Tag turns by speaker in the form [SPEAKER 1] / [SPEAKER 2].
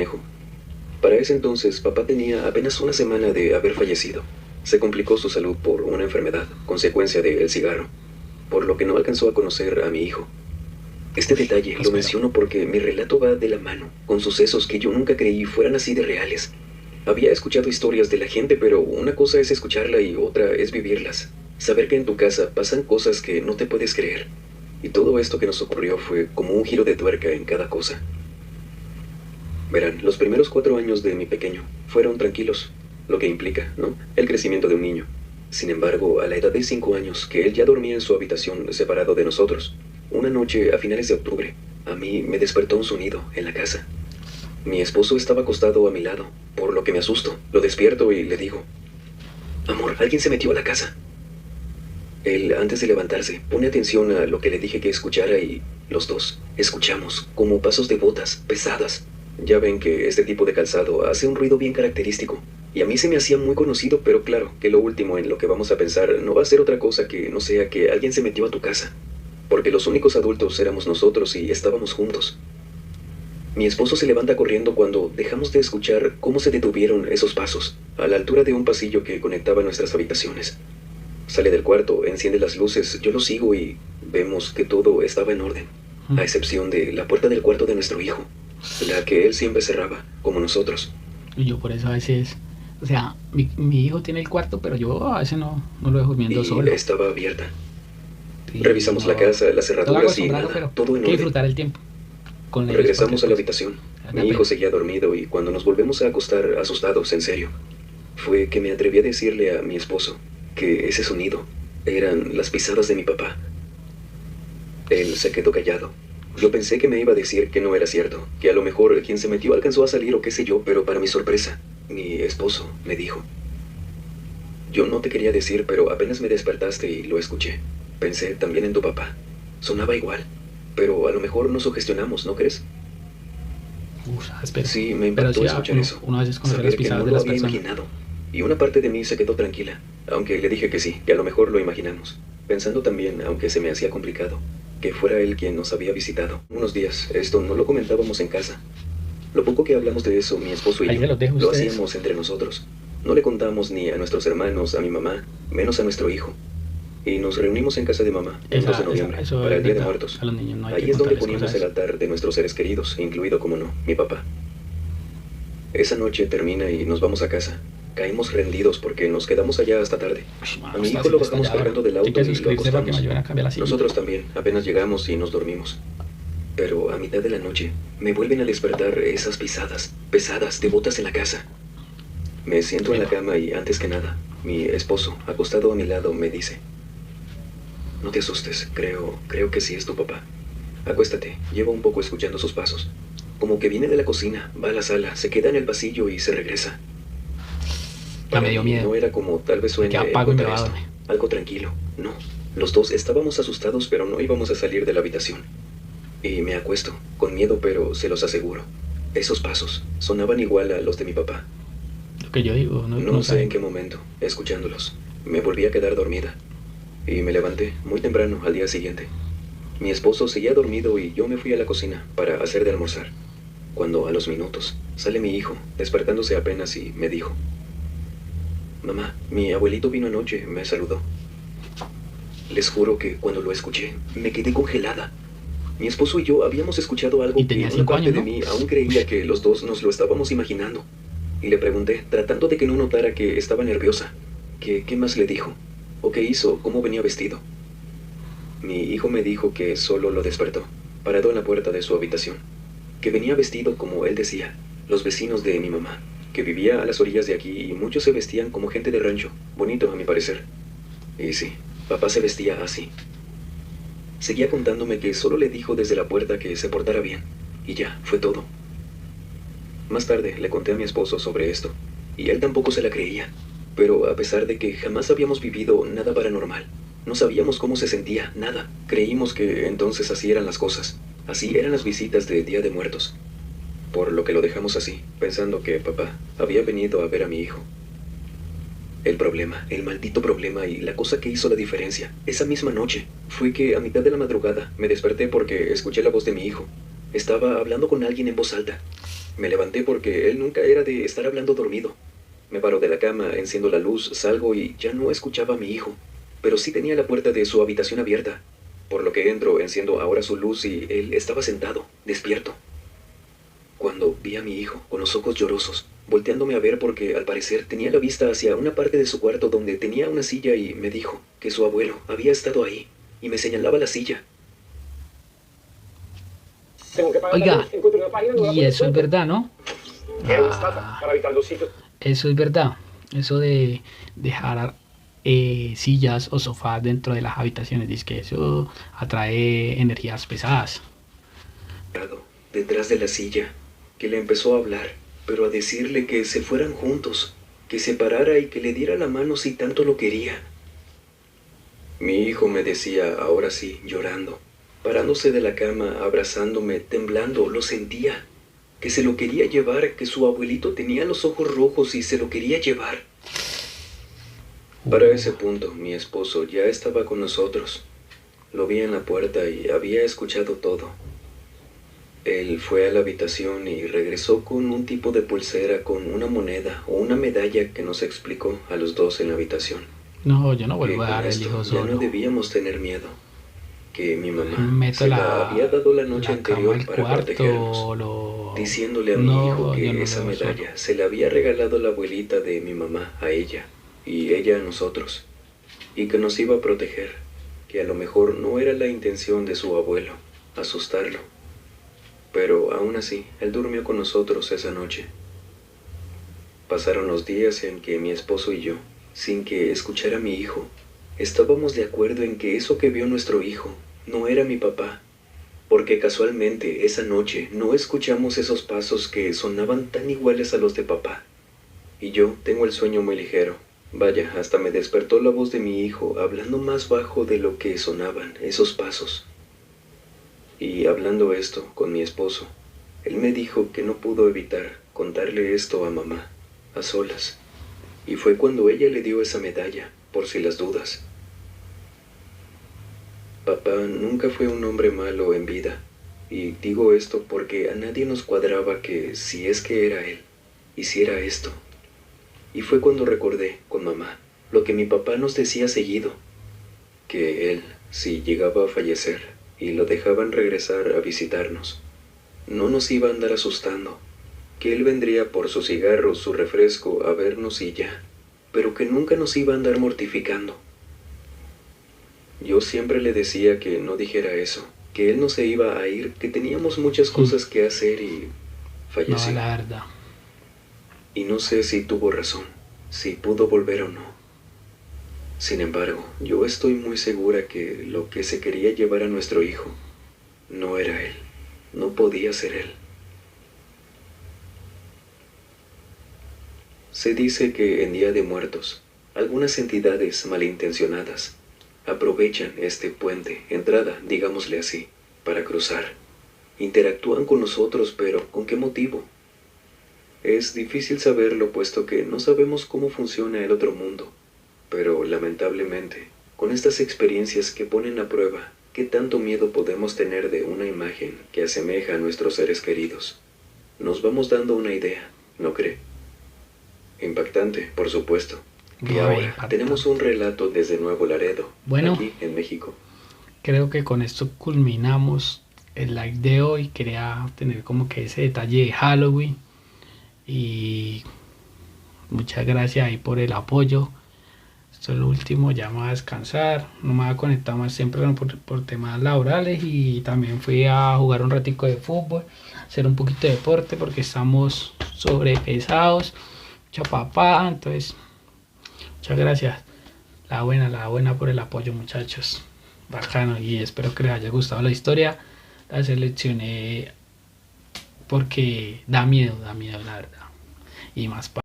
[SPEAKER 1] manejo. Para ese entonces, papá tenía apenas una semana de haber fallecido. Se complicó su salud por una enfermedad, consecuencia del cigarro, por lo que no alcanzó a conocer a mi hijo. Este detalle lo menciono porque mi relato va de la mano con sucesos que yo nunca creí fueran así de reales. Había escuchado historias de la gente, pero una cosa es escucharla y otra es vivirlas. Saber que en tu casa pasan cosas que no te puedes creer. Y todo esto que nos ocurrió fue como un giro de tuerca en cada cosa. Verán, los primeros 4 años de mi pequeño fueron tranquilos, lo que implica, ¿no?, el crecimiento de un niño. Sin embargo, a la edad de 5 años, que él ya dormía en su habitación separado de nosotros, una noche a finales de octubre, a mí me despertó un sonido en la casa. Mi esposo estaba acostado a mi lado, por lo que me asusto. Lo despierto y le digo: amor, alguien se metió a la casa. Él, antes de levantarse, pone atención a lo que le dije que escuchara y los dos escuchamos como pasos de botas pesadas. Ya ven que este tipo de calzado hace un ruido bien característico, y a mí se me hacía muy conocido, pero claro, que lo último en lo que vamos a pensar no va a ser otra cosa que no sea que alguien se metió a tu casa, porque los únicos adultos éramos nosotros y estábamos juntos. Mi esposo se levanta corriendo cuando dejamos de escuchar cómo se detuvieron esos pasos, a la altura de un pasillo que conectaba nuestras habitaciones. Sale del cuarto, enciende las luces, yo lo sigo y vemos que todo estaba en orden, a excepción de la puerta del cuarto de nuestro hijo, la que él siempre cerraba, como nosotros.
[SPEAKER 2] Y yo por eso a veces, o sea, mi hijo tiene el cuarto, pero yo a veces no lo dejo durmiendo
[SPEAKER 1] Y
[SPEAKER 2] solo.
[SPEAKER 1] estaba abierta.
[SPEAKER 2] Sí,
[SPEAKER 1] Revisamos la casa, las cerraduras y nada,
[SPEAKER 2] pero
[SPEAKER 1] todo en
[SPEAKER 2] hay que
[SPEAKER 1] orden.
[SPEAKER 2] disfrutar el tiempo con ellos.
[SPEAKER 1] Regresamos a la
[SPEAKER 2] Porque,
[SPEAKER 1] habitación.
[SPEAKER 2] pues,
[SPEAKER 1] Mi hijo seguía dormido y cuando nos volvemos a acostar asustados, en serio, fue que me atreví a decirle a mi esposo que ese sonido eran las pisadas de mi papá. Él se quedó callado. Yo pensé que me iba a decir que no era cierto, que a lo mejor quien se metió alcanzó a salir o qué sé yo, pero para mi sorpresa, mi esposo me dijo: yo no te quería decir, pero apenas me despertaste y lo escuché. Pensé también en tu papá. Sonaba igual, pero a lo mejor nos sugestionamos, ¿no crees?
[SPEAKER 2] Pero,
[SPEAKER 1] Sí, me
[SPEAKER 2] pero
[SPEAKER 1] impactó
[SPEAKER 2] sí,
[SPEAKER 1] escuchar
[SPEAKER 2] uno,
[SPEAKER 1] eso.
[SPEAKER 2] uno a veces conoce
[SPEAKER 1] Saber
[SPEAKER 2] las
[SPEAKER 1] que
[SPEAKER 2] pisadas
[SPEAKER 1] no
[SPEAKER 2] de
[SPEAKER 1] lo
[SPEAKER 2] las
[SPEAKER 1] había
[SPEAKER 2] personas.
[SPEAKER 1] imaginado. Y una parte de mí se quedó tranquila, aunque le dije que sí, que a lo mejor lo imaginamos. Pensando también, aunque se me hacía complicado, que fuera él quien nos había visitado. Unos días, esto no lo comentábamos en casa. Lo poco que hablamos de eso, mi esposo y
[SPEAKER 2] Ahí
[SPEAKER 1] yo,
[SPEAKER 2] se los dejo a
[SPEAKER 1] lo
[SPEAKER 2] ustedes.
[SPEAKER 1] hacíamos entre nosotros. No le contamos ni a nuestros hermanos, a mi mamá, menos a nuestro hijo. Y nos reunimos en casa de mamá, el 2 de noviembre,
[SPEAKER 2] Eso
[SPEAKER 1] para
[SPEAKER 2] es
[SPEAKER 1] el Día de
[SPEAKER 2] verdad.
[SPEAKER 1] Muertos.
[SPEAKER 2] A los niños no hay que
[SPEAKER 1] Ahí es donde
[SPEAKER 2] contarles
[SPEAKER 1] poníamos el
[SPEAKER 2] cosas.
[SPEAKER 1] altar de nuestros seres queridos, incluido, como no, mi papá. Esa noche termina y nos vamos a casa. Caímos rendidos porque nos quedamos allá hasta tarde. A mi hijo lo bajamos cargando del auto y lo acostamos. Nosotros también, apenas llegamos y nos dormimos. Pero a mitad de la noche me vuelven a despertar esas pisadas pesadas de botas en la casa. Me siento en la cama y antes que nada, mi esposo, acostado a mi lado, me dice: no te asustes, creo que sí es tu papá. Acuéstate, llevo un poco escuchando sus pasos. Como que viene de la cocina, va a la sala, se queda en el pasillo y se regresa.
[SPEAKER 2] Ya me dio miedo.
[SPEAKER 1] No era como tal vez suene
[SPEAKER 2] Que apago y me
[SPEAKER 1] contar
[SPEAKER 2] va a
[SPEAKER 1] esto.
[SPEAKER 2] dormir.
[SPEAKER 1] Algo tranquilo, no. Los dos estábamos asustados, pero no íbamos a salir de la habitación. Y me acuesto, con miedo, pero se los aseguro. Esos pasos sonaban igual a los de mi papá.
[SPEAKER 2] Lo que yo digo,
[SPEAKER 1] No sé en qué momento, escuchándolos, me volví a quedar dormida. Y me levanté muy temprano al día siguiente. Mi esposo seguía dormido y yo me fui a la cocina para hacer de almorzar. Cuando a los minutos sale mi hijo, despertándose apenas, y me dijo: mamá, mi abuelito vino anoche, me saludó. Les juro que cuando lo escuché, me quedé congelada. Mi esposo y yo habíamos escuchado algo que una parte de mí aún creía que los dos nos lo estábamos imaginando. Y le pregunté, tratando de que no notara que estaba nerviosa, que qué más le dijo, o qué hizo, cómo venía vestido. Mi hijo me dijo que solo lo despertó, parado en la puerta de su habitación, que venía vestido como él decía, los vecinos de mi mamá, que vivía a las orillas de aquí y muchos se vestían como gente de rancho, bonito a mi parecer. Y sí, papá se vestía así. Seguía contándome que solo le dijo desde la puerta que se portara bien, y ya, fue todo. Más tarde le conté a mi esposo sobre esto, y él tampoco se la creía, pero a pesar de que jamás habíamos vivido nada paranormal, no sabíamos cómo se sentía, nada. Creímos que entonces así eran las cosas, así eran las visitas de Día de Muertos. Por lo que lo dejamos así, pensando que papá había venido a ver a mi hijo. El problema, el maldito problema y la cosa que hizo la diferencia, esa misma noche, fue que a mitad de la madrugada me desperté porque escuché la voz de mi hijo. Estaba hablando con alguien en voz alta. Me levanté porque él nunca era de estar hablando dormido. Me paro de la cama, enciendo la luz, salgo y ya no escuchaba a mi hijo, pero sí tenía la puerta de su habitación abierta, por lo que entro, enciendo ahora su luz y él estaba sentado, despierto. Cuando vi a mi hijo, con los ojos llorosos, volteándome a ver porque al parecer tenía la vista hacia una parte de su cuarto donde tenía una silla y me dijo que su abuelo había estado ahí y me señalaba la silla.
[SPEAKER 2] Oiga, y eso es verdad, ¿no? Ah, eso es verdad. Eso de dejar sillas o sofás dentro de las habitaciones, dice que eso atrae energías pesadas.
[SPEAKER 1] Detrás de la silla, que le empezó a hablar, pero a decirle que se fueran juntos, que se parara y que le diera la mano si tanto lo quería. Mi hijo me decía, ahora sí, llorando, parándose de la cama, abrazándome, temblando, lo sentía, que se lo quería llevar, que su abuelito tenía los ojos rojos y se lo quería llevar. Para ese punto, mi esposo ya estaba con nosotros. Lo vi en la puerta y había escuchado todo. Él fue a la habitación y regresó con un tipo de pulsera con una moneda o una medalla que nos explicó a los dos en la habitación.
[SPEAKER 2] No, yo no
[SPEAKER 1] Que
[SPEAKER 2] vuelvo a
[SPEAKER 1] con
[SPEAKER 2] dar el
[SPEAKER 1] esto
[SPEAKER 2] hijo
[SPEAKER 1] ya no
[SPEAKER 2] solo.
[SPEAKER 1] debíamos tener miedo. Que mi mamá
[SPEAKER 2] Meto
[SPEAKER 1] se la había dado la noche
[SPEAKER 2] la cama
[SPEAKER 1] anterior
[SPEAKER 2] al
[SPEAKER 1] para
[SPEAKER 2] cuarto,
[SPEAKER 1] protegernos, diciéndole a mi hijo
[SPEAKER 2] No, yo
[SPEAKER 1] que
[SPEAKER 2] no
[SPEAKER 1] esa
[SPEAKER 2] lo veo solo.
[SPEAKER 1] medalla se la había regalado la abuelita de mi mamá a ella y ella a nosotros, y que nos iba a proteger, que a lo mejor no era la intención de su abuelo, asustarlo. Pero aún así, él durmió con nosotros esa noche. Pasaron los días en que mi esposo y yo, sin que escuchara a mi hijo, estábamos de acuerdo en que eso que vio nuestro hijo no era mi papá, porque casualmente esa noche no escuchamos esos pasos que sonaban tan iguales a los de papá. Y yo tengo el sueño muy ligero. Vaya, hasta me despertó la voz de mi hijo hablando más bajo de lo que sonaban esos pasos. Y hablando esto con mi esposo, él me dijo que no pudo evitar contarle esto a mamá, a solas. Y fue cuando ella le dio esa medalla, por si las dudas. Papá nunca fue un hombre malo en vida, y digo esto porque a nadie nos cuadraba que si es que era él, hiciera esto. Y fue cuando recordé con mamá lo que mi papá nos decía seguido, que él, si llegaba a fallecer y lo dejaban regresar a visitarnos, no nos iba a andar asustando, que él vendría por su cigarro, su refresco, a vernos y ya, pero que nunca nos iba a andar mortificando. Yo siempre le decía que no dijera eso, que él no se iba a ir, que teníamos muchas cosas que hacer y
[SPEAKER 2] No,
[SPEAKER 1] falleció.
[SPEAKER 2] la verdad.
[SPEAKER 1] Y no sé si tuvo razón, si pudo volver o no. Sin embargo, yo estoy muy segura que lo que se quería llevar a nuestro hijo no era él, no podía ser él. Se dice que en Día de Muertos, algunas entidades malintencionadas aprovechan este puente, entrada, digámosle así, para cruzar. Interactúan con nosotros, pero ¿con qué motivo? Es difícil saberlo puesto que no sabemos cómo funciona el otro mundo, pero lamentablemente, con estas experiencias que ponen a prueba qué tanto miedo podemos tener de una imagen que asemeja a nuestros seres queridos, nos vamos dando una idea, ¿no cree? Impactante, por supuesto. Y
[SPEAKER 2] Muy
[SPEAKER 1] ahora
[SPEAKER 2] impactante.
[SPEAKER 1] tenemos un relato desde Nuevo Laredo,
[SPEAKER 2] Bueno.
[SPEAKER 1] aquí en México.
[SPEAKER 2] Creo que con esto culminamos el live de hoy. Quería tener como que ese detalle de Halloween. Y muchas gracias ahí por el apoyo. Esto es lo último, ya me voy a descansar. No me voy a conectar más siempre por temas laborales. Y también fui a jugar un ratico de fútbol, hacer un poquito de deporte porque estamos sobrepesados. Mucha papá, entonces muchas gracias. La buena por el apoyo, muchachos. Bacano, y espero que les haya gustado la historia. La seleccioné porque da miedo, la verdad. Y más